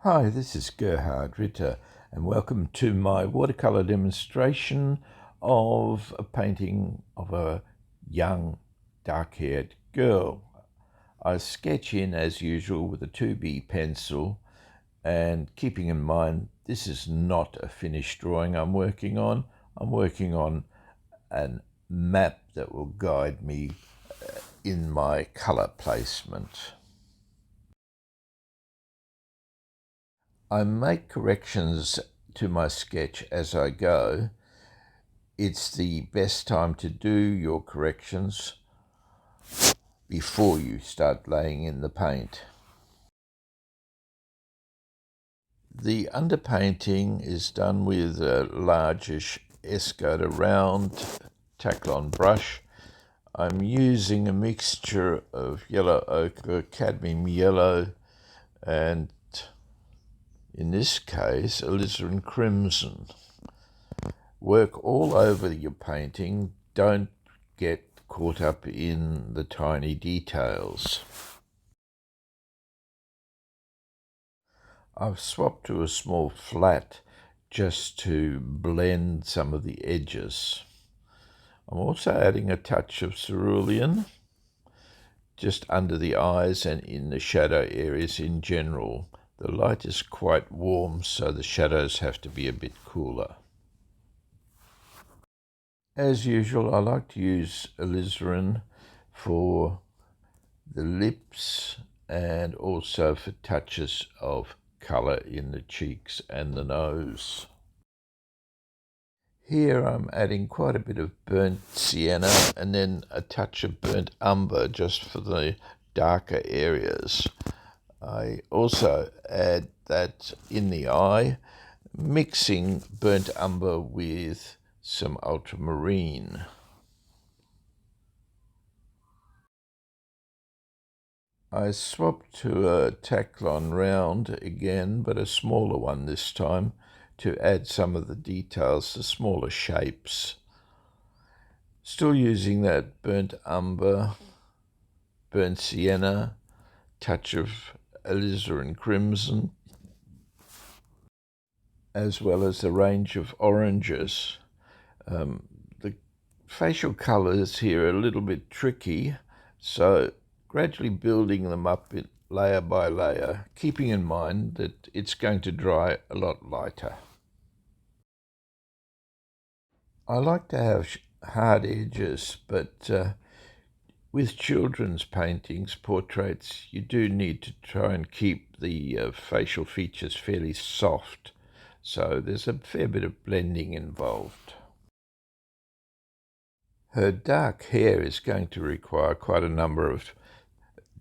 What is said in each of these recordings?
Hi, this is Gerhard Ritter, and welcome to my watercolour demonstration of a painting of a young dark-haired girl. I sketch in as usual with a 2B pencil, and keeping in mind this is not a finished drawing I'm working on. I'm working on a map that will guide me in my colour placement. I make corrections to my sketch as I go. It's the best time to do your corrections before you start laying in the paint. The underpainting is done with a largish Escoda round Taklon brush. I'm using a mixture of yellow ochre, cadmium yellow, and in this case, alizarin crimson. Work all over your painting. Don't get caught up in the tiny details. I've swapped to a small flat just to blend some of the edges. I'm also adding a touch of cerulean just under the eyes and in the shadow areas in general. The light is quite warm, so the shadows have to be a bit cooler. As usual, I like to use alizarin for the lips and also for touches of colour in the cheeks and the nose. Here I'm adding quite a bit of burnt sienna and then a touch of burnt umber just for the darker areas. I also add that in the eye, mixing burnt umber with some ultramarine. I swapped to a Taklon round again, but a smaller one this time, to add some of the details, the smaller shapes. Still using that burnt umber, burnt sienna, touch of alizarin crimson, as well as a range of oranges. The facial colours here are a little bit tricky, so gradually building them up layer by layer, keeping in mind that it's going to dry a lot lighter. I like to have hard edges, but with children's paintings, portraits, you do need to try and keep the facial features fairly soft, so there's a fair bit of blending involved. Her dark hair is going to require quite a number of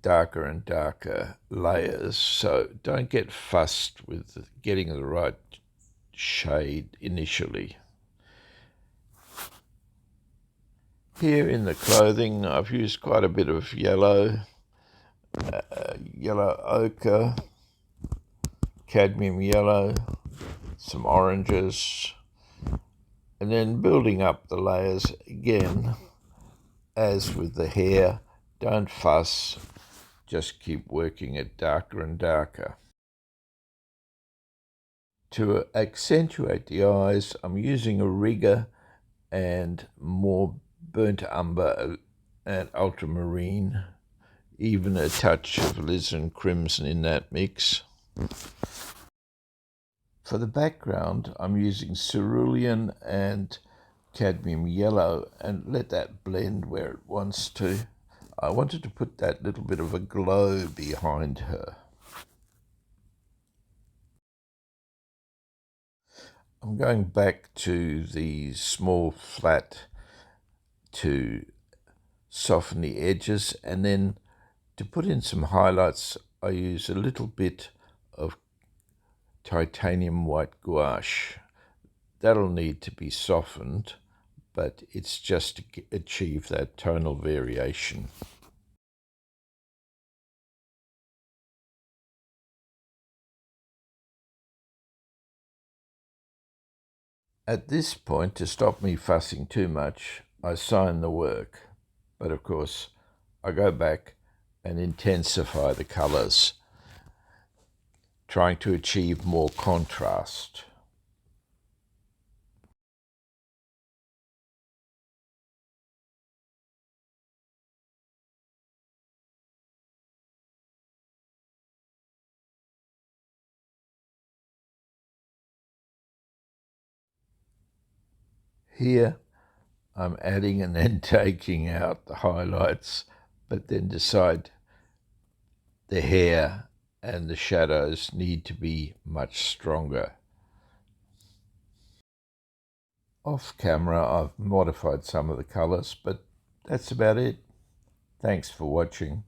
darker and darker layers, so don't get fussed with getting the right shade initially. Here in the clothing, I've used quite a bit of yellow ochre, cadmium yellow, some oranges, and then building up the layers again. As with the hair, don't fuss, just keep working it darker and darker. To accentuate the eyes, I'm using a rigger and more burnt umber and ultramarine, even a touch of alizarin crimson in that mix. For the background, I'm using cerulean and cadmium yellow and let that blend where it wants to. I wanted to put that little bit of a glow behind her. I'm going back to the small flat to soften the edges, and then to put in some highlights, I use a little bit of titanium white gouache. That'll need to be softened, but it's just to achieve that tonal variation. At this point, to stop me fussing too much, I sign the work. But of course, I go back and intensify the colours, trying to achieve more contrast. Here I'm adding and then taking out the highlights, but then decide the hair and the shadows need to be much stronger. Off camera I've modified some of the colours, but that's about it. Thanks for watching.